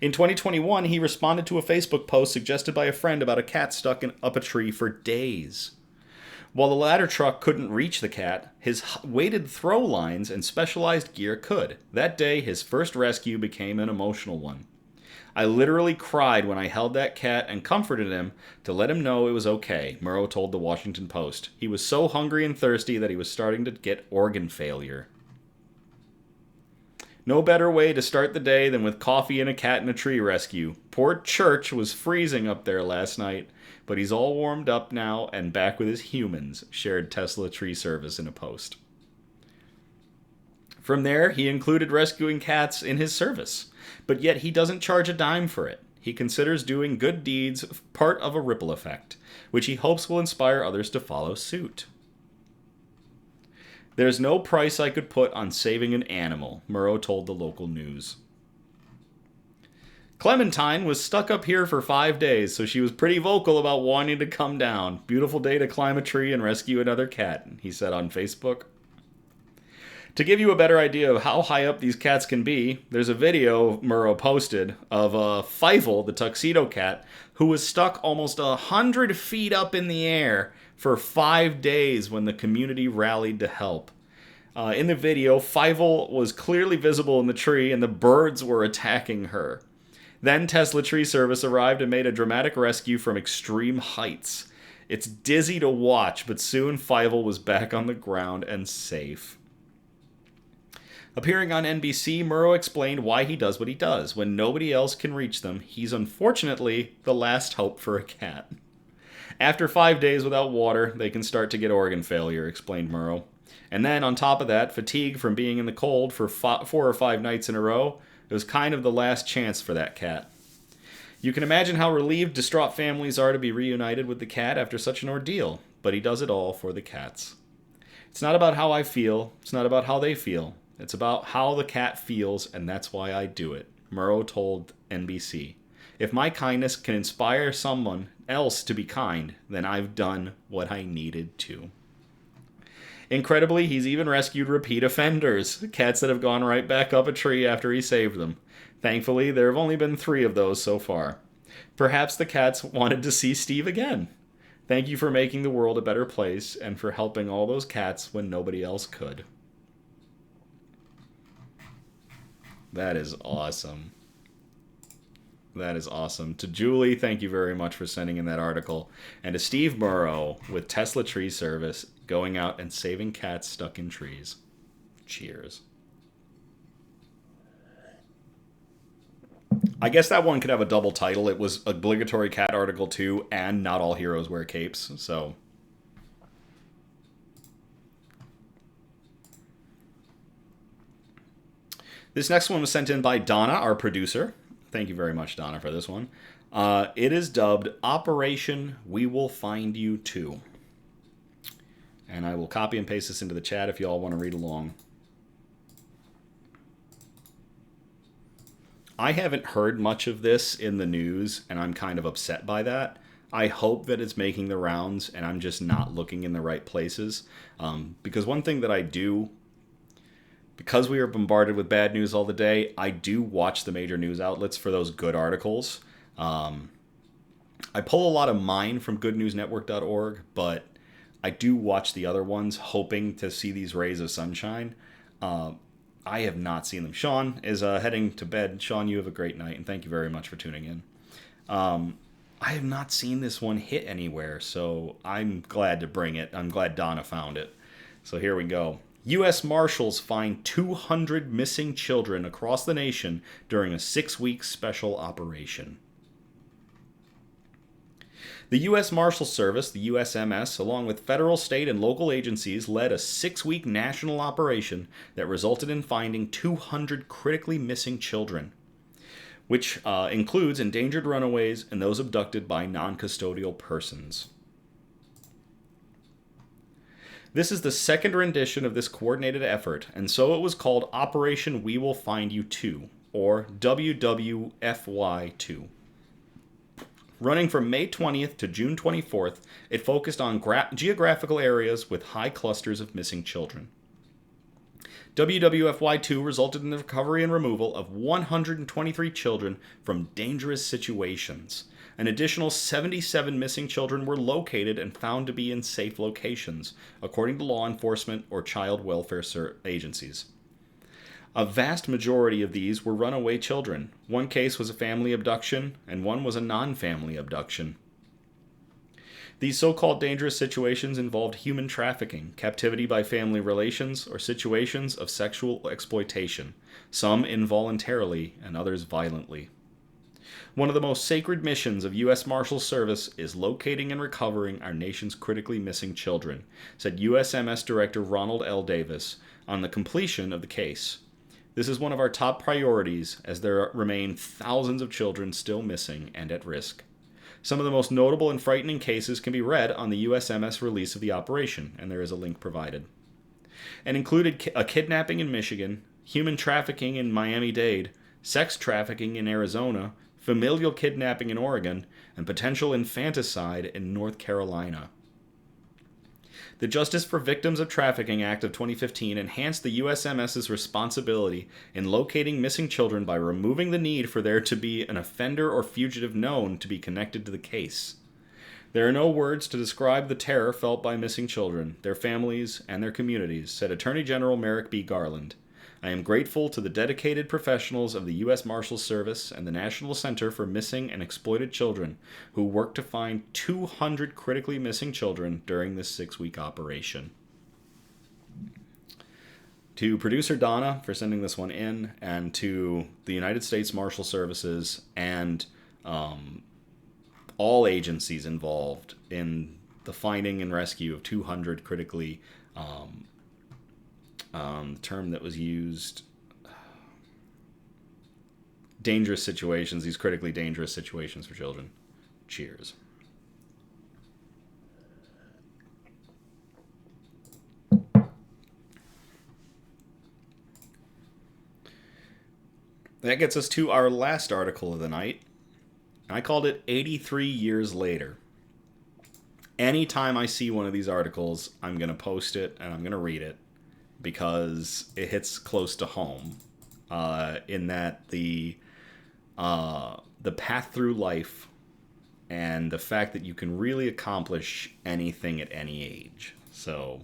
In 2021, he responded to a Facebook post suggested by a friend about a cat stuck up a tree for days. While the ladder truck couldn't reach the cat, his weighted throw lines and specialized gear could. That day, his first rescue became an emotional one. I literally cried when I held that cat and comforted him to let him know it was okay, Murrow told the Washington Post. He was so hungry and thirsty that he was starting to get organ failure. No better way to start the day than with coffee and a cat in a tree rescue. Poor Church was freezing up there last night, but he's all warmed up now and back with his humans, shared Tesla Tree Service in a post. From there, he included rescuing cats in his service, but yet he doesn't charge a dime for it. He considers doing good deeds part of a ripple effect, which he hopes will inspire others to follow suit. There's no price I could put on saving an animal, Murrow told the local news. Clementine was stuck up here for 5 days, so she was pretty vocal about wanting to come down. Beautiful day to climb a tree and rescue another cat, he said on Facebook. To give you a better idea of how high up these cats can be, there's a video Murrow posted of Fievel, the tuxedo cat, who was stuck almost 100 feet up in the air for 5 days when the community rallied to help. In the video, Fievel was clearly visible in the tree and the birds were attacking her. Then Tesla Tree Service arrived and made a dramatic rescue from extreme heights. It's dizzy to watch, but soon Fievel was back on the ground and safe. Appearing on NBC, Murrow explained why he does what he does. When nobody else can reach them, he's unfortunately the last hope for a cat. After 5 days without water, they can start to get organ failure, explained Murrow. And then, on top of that, fatigue from being in the cold for 4 or 5 nights in a row, it was kind of the last chance for that cat. You can imagine how relieved distraught families are to be reunited with the cat after such an ordeal, but he does it all for the cats. It's not about how I feel, it's not about how they feel. It's about how the cat feels, and that's why I do it, Murrow told NBC. If my kindness can inspire someone else to be kind, then I've done what I needed to. Incredibly, he's even rescued repeat offenders, cats that have gone right back up a tree after he saved them. Thankfully, there have only been 3 of those so far. Perhaps the cats wanted to see Steve again. Thank you for making the world a better place and for helping all those cats when nobody else could. That is awesome. That is awesome. To Julie, thank you very much for sending in that article. And to Steve Murrow with Tesla Tree Service going out and saving cats stuck in trees. Cheers. I guess that one could have a double title. It was obligatory cat article 2 and not all heroes wear capes. So this next one was sent in by Donna, our producer. Thank you very much, Donna, for this one. It is dubbed Operation We Will Find You Too. And I will copy and paste this into the chat if you all want to read along. I haven't heard much of this in the news, and I'm kind of upset by that. I hope that it's making the rounds, and I'm just not looking in the right places. Because one thing that I do, because we are bombarded with bad news all the day, I do watch the major news outlets for those good articles. I pull a lot of mine from goodnewsnetwork.org, but I do watch the other ones, hoping to see these rays of sunshine. I have not seen them. Sean is heading to bed. Sean, you have a great night, and thank you very much for tuning in. I have not seen this one hit anywhere, so I'm glad to bring it. I'm glad Donna found it. So here we go. U.S. Marshals find 200 missing children across the nation during a 6-week special operation. The U.S. Marshals Service, the USMS, along with federal, state, and local agencies, led a 6-week national operation that resulted in finding 200 critically missing children, which includes endangered runaways and those abducted by non-custodial persons. This is the second rendition of this coordinated effort, and so it was called Operation We Will Find You 2, or WWFY2. Running from May 20th to June 24th, it focused on geographical areas with high clusters of missing children. WWFY2 resulted in the recovery and removal of 123 children from dangerous situations. An additional 77 missing children were located and found to be in safe locations, according to law enforcement or child welfare agencies. A vast majority of these were runaway children. One case was a family abduction, and one was a non-family abduction. These so-called dangerous situations involved human trafficking, captivity by family relations, or situations of sexual exploitation, some involuntarily and others violently. One of the most sacred missions of U.S. Marshal Service is locating and recovering our nation's critically missing children, said USMS Director Ronald L. Davis on the completion of the case. This is one of our top priorities as there remain thousands of children still missing and at risk. Some of the most notable and frightening cases can be read on the USMS release of the operation, and there is a link provided. And included a kidnapping in Michigan, human trafficking in Miami-Dade, sex trafficking in Arizona, familial kidnapping in Oregon, and potential infanticide in North Carolina. The Justice for Victims of Trafficking Act of 2015 enhanced the USMS's responsibility in locating missing children by removing the need for there to be an offender or fugitive known to be connected to the case. There are no words to describe the terror felt by missing children, their families, and their communities, said Attorney General Merrick B. Garland. I am grateful to the dedicated professionals of the U.S. Marshals Service and the National Center for Missing and Exploited Children who worked to find 200 critically missing children during this 6-week operation. To producer Donna for sending this one in, and to the United States Marshal Services and all agencies involved in the finding and rescue of 200 critically the term that was used, dangerous situations, these critically dangerous situations for children. Cheers. That gets us to our last article of the night. I called it 83 Years Later. Anytime I see one of these articles, I'm going to post it and I'm going to read it, because it hits close to home, in that the path through life and the fact that you can really accomplish anything at any age. So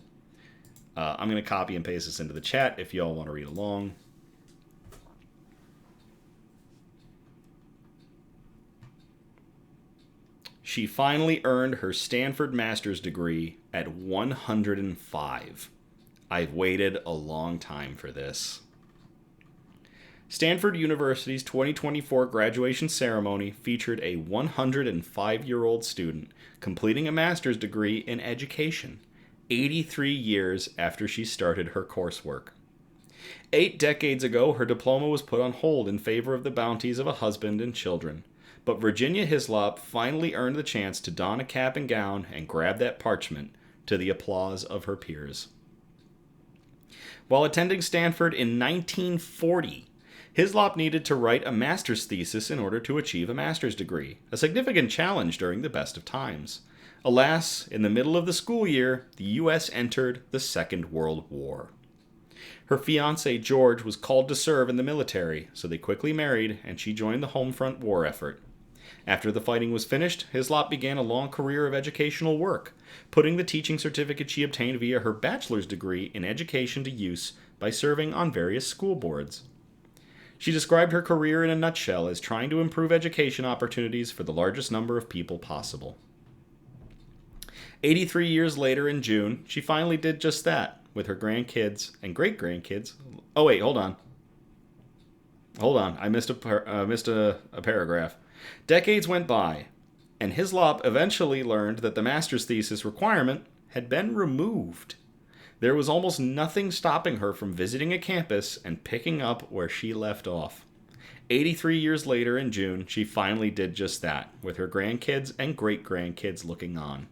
I'm going to copy and paste this into the chat if y'all want to read along. She finally earned her Stanford master's degree at 105. I've waited a long time for this. Stanford University's 2024 graduation ceremony featured a 105-year-old student completing a master's degree in education, 83 years after she started her coursework. 8 decades ago, her diploma was put on hold in favor of the bounties of a husband and children, but Virginia Hislop finally earned the chance to don a cap and gown and grab that parchment, to the applause of her peers. While attending Stanford in 1940, Hislop needed to write a master's thesis in order to achieve a master's degree, a significant challenge during the best of times. Alas, in the middle of the school year, the U.S. entered the Second World War. Her fiancé, George, was called to serve in the military, so they quickly married, and she joined the home front war effort. After the fighting was finished, Hislop began a long career of educational work, putting the teaching certificate she obtained via her bachelor's degree in education to use by serving on various school boards. She described her career in a nutshell as trying to improve education opportunities for the largest number of people possible. 83 years later in June, she finally did just that, with her grandkids and great-grandkids. Oh wait, hold on. I missed a paragraph. Decades went by, and Hislop eventually learned that the master's thesis requirement had been removed. There was almost nothing stopping her from visiting a campus and picking up where she left off. 83 years later in June, she finally did just that, with her grandkids and great-grandkids looking on.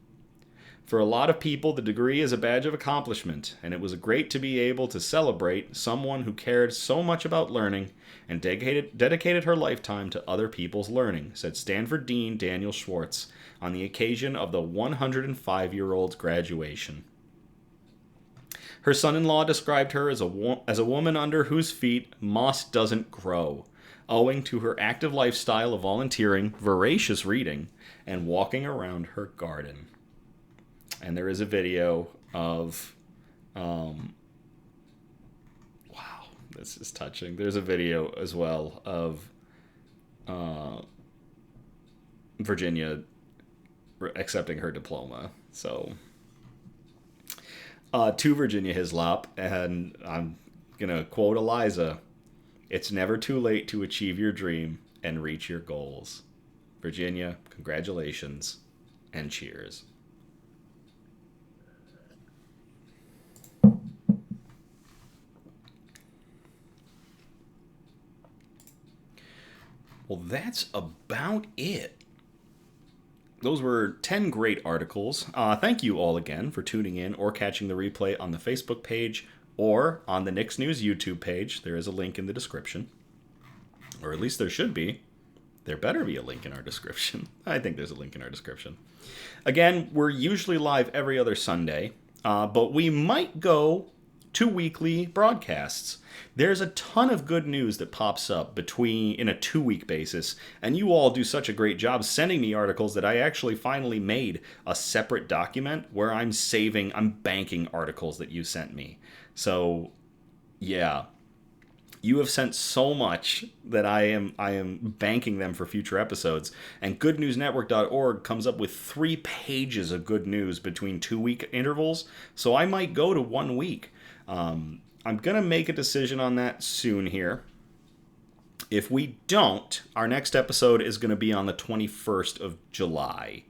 For a lot of people, the degree is a badge of accomplishment, and it was great to be able to celebrate someone who cared so much about learning and dedicated her lifetime to other people's learning, said Stanford Dean Daniel Schwartz on the occasion of the 105-year-old's graduation. Her son-in-law described her as a woman under whose feet moss doesn't grow, owing to her active lifestyle of volunteering, voracious reading, and walking around her garden. And there is a video of, wow, It's just touching. There's a video as well of Virginia accepting her diploma. So, to Virginia Hislop, and I'm going to quote Eliza, "It's never too late to achieve your dream and reach your goals." Virginia, congratulations and cheers. Well, that's about it. Those were 10 great articles. Thank you all again for tuning in or catching the replay on the Facebook page or on the Nick's News YouTube page. There is a link in the description. Or at least there should be. There better be a link in our description. I think there's a link in our description. Again, we're usually live every other Sunday, but we might go to weekly broadcasts. There's a ton of good news that pops up in a 2-week basis, and you all do such a great job sending me articles that I actually finally made a separate document where I'm banking articles that you sent me. So, yeah. You have sent so much that I am banking them for future episodes. And goodnewsnetwork.org comes up with 3 pages of good news between 2-week intervals, so I might go to 1 week. I'm going to make a decision on that soon here. If we don't, our next episode is going to be on the 21st of July.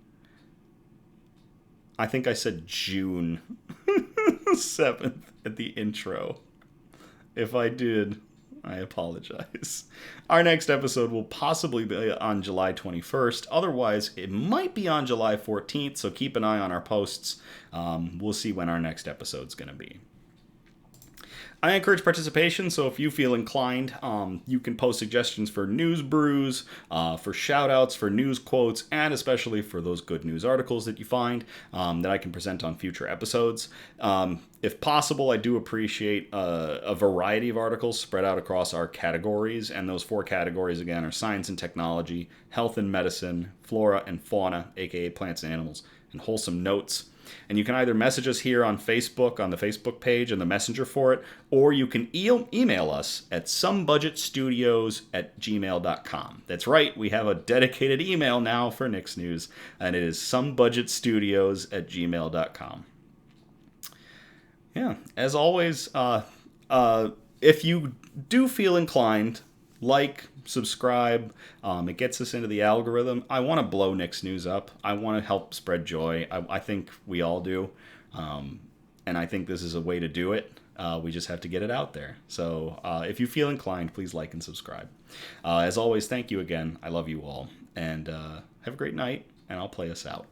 I think I said June 7th at the intro. If I did, I apologize. Our next episode will possibly be on July 21st. Otherwise, it might be on July 14th, so keep an eye on our posts. We'll see when our next episode's going to be. I encourage participation, so if you feel inclined, you can post suggestions for news brews, for shout-outs, for news quotes, and especially for those good news articles that you find that I can present on future episodes. If possible, I do appreciate a variety of articles spread out across our categories, and those 4 categories, again, are science and technology, health and medicine, flora and fauna, aka plants and animals, and wholesome notes. And you can either message us here on Facebook, on the Facebook page and the messenger for it, or you can email us at somebudgetstudios@gmail.com. That's right, we have a dedicated email now for Nick's News, and it is somebudgetstudios@gmail.com. Yeah, as always, if you do feel inclined, subscribe. It gets us into the algorithm. I want to blow Nick's News up. I want to help spread joy. I think we all do. And I think this is a way to do it. We just have to get it out there. So if you feel inclined, please like and subscribe. As always, thank you again. I love you all. And have a great night, and I'll play us out.